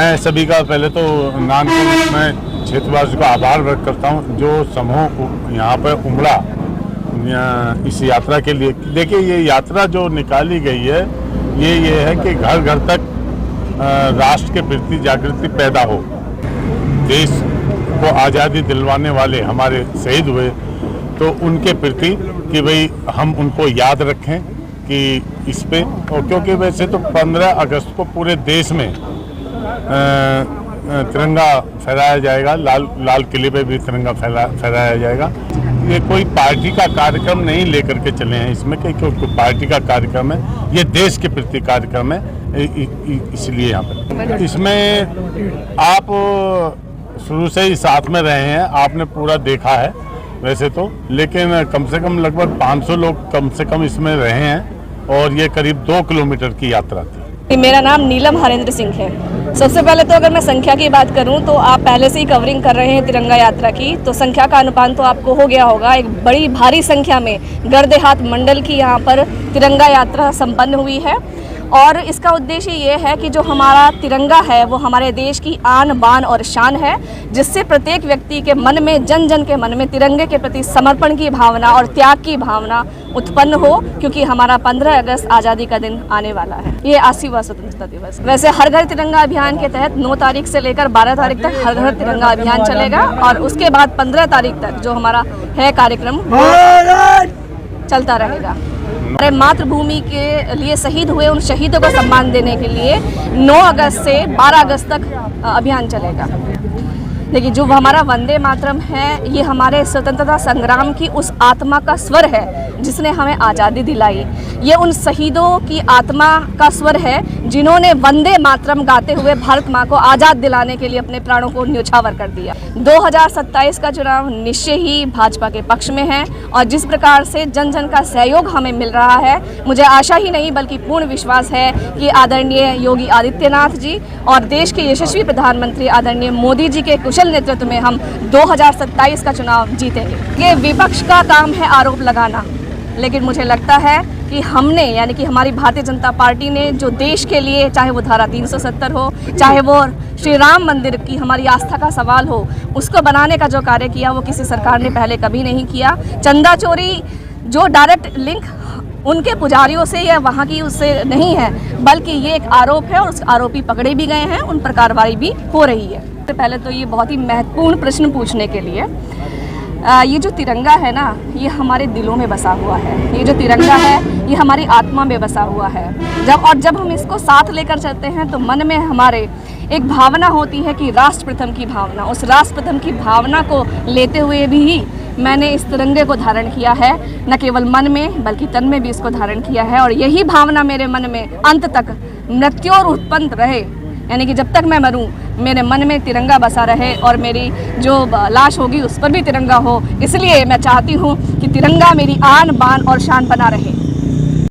मैं सभी का पहले तो नानपुर में क्षेत्रवासियों का आभार व्यक्त करता हूं, जो समूह यहाँ पर उमड़ा इस यात्रा के लिए। देखिए, ये यात्रा जो निकाली गई है ये है कि घर घर तक राष्ट्र के प्रति जागृति पैदा हो। देश को आज़ादी दिलवाने वाले हमारे शहीद हुए, तो उनके प्रति कि भाई हम उनको याद रखें कि इस पे, और क्योंकि वैसे तो 15 अगस्त को पूरे देश में तिरंगा फहराया जाएगा, लाल किले पे भी तिरंगा फहराया जाएगा। ये कोई पार्टी का कार्यक्रम नहीं लेकर के चले हैं इसमें, कि कोई पार्टी का कार्यक्रम है, ये देश के प्रति कार्यक्रम है, इसलिए यहाँ पर। इसमें आप शुरू से ही साथ में रहे हैं, आपने पूरा देखा है वैसे तो, लेकिन कम से कम लगभग 500 लोग कम से कम इसमें रहे हैं, और ये करीब 2 किलोमीटर की यात्रा थी। मेरा नाम नीलम हरेंद्र सिंह है। सबसे पहले तो अगर मैं संख्या की बात करूं तो आप पहले से ही कवरिंग कर रहे हैं तिरंगा यात्रा की, तो संख्या का अनुमान तो आपको हो गया होगा। एक बड़ी भारी संख्या में गढ़देहात मंडल की यहाँ पर तिरंगा यात्रा संपन्न हुई है, और इसका उद्देश्य ये है कि जो हमारा तिरंगा है वो हमारे देश की आन बान और शान है, जिससे प्रत्येक व्यक्ति के मन में, जन जन के मन में तिरंगे के प्रति समर्पण की भावना और त्याग की भावना उत्पन्न हो, क्योंकि हमारा 15 अगस्त आज़ादी का दिन आने वाला है। ये 80वां स्वतंत्रता दिवस। वैसे हर घर तिरंगा अभियान के तहत 9 तारीख से लेकर 12 तारीख तक हर घर तिरंगा अभियान चलेगा, और उसके बाद 15 तारीख तक जो हमारा है कार्यक्रम चलता रहेगा। हमारे मातृभूमि के लिए शहीद हुए उन शहीदों को सम्मान देने के लिए 9 अगस्त से 12 अगस्त तक अभियान चलेगा। देखिए, जो हमारा वंदे मातरम है, ये हमारे स्वतंत्रता संग्राम की उस आत्मा का स्वर है जिसने हमें आज़ादी दिलाई। ये उन शहीदों की आत्मा का स्वर है जिन्होंने वंदे मातरम गाते हुए भारत माँ को आज़ाद दिलाने के लिए अपने प्राणों को न्यौछावर कर दिया। 2027 का चुनाव निश्चय ही भाजपा के पक्ष में है, और जिस प्रकार से जन जन का सहयोग हमें मिल रहा है, मुझे आशा ही नहीं बल्कि पूर्ण विश्वास है कि आदरणीय योगी आदित्यनाथ जी और देश के यशस्वी प्रधानमंत्री आदरणीय मोदी जी के कुशल नेतृत्व में हम 2027 का चुनाव जीतेंगे। ये विपक्ष का काम है आरोप लगाना, लेकिन मुझे लगता है कि हमने, यानी कि हमारी भारतीय जनता पार्टी ने जो देश के लिए, चाहे वो धारा 370 हो, चाहे वो श्री राम मंदिर की हमारी आस्था का सवाल हो, उसको बनाने का जो कार्य किया वो किसी सरकार ने पहले कभी नहीं किया। चंदा चोरी जो डायरेक्ट लिंक उनके पुजारियों से या वहाँ की उससे नहीं है, बल्कि ये एक आरोप है, और उस आरोपी पकड़े भी गए हैं, उन पर कार्रवाई भी हो रही है। सबसे पहले तो ये बहुत ही महत्वपूर्ण प्रश्न पूछने के लिए, ये जो तिरंगा है ना, ये हमारे दिलों में बसा हुआ है। ये जो तिरंगा है ये हमारी आत्मा में बसा हुआ है। जब हम इसको साथ लेकर चलते हैं तो मन में हमारे एक भावना होती है कि राष्ट्र प्रथम की भावना। उस राष्ट्र प्रथम की भावना को लेते हुए भी मैंने इस तिरंगे को धारण किया है, न केवल मन में बल्कि तन में भी इसको धारण किया है, और यही भावना मेरे मन में अंत तक मृत्यु और उत्पन्न रहे, यानी कि जब तक मैं मरूं मेरे मन में तिरंगा बसा रहे, और मेरी जो लाश होगी उस पर भी तिरंगा हो। इसलिए मैं चाहती हूं कि तिरंगा मेरी आन बान और शान बना रहे।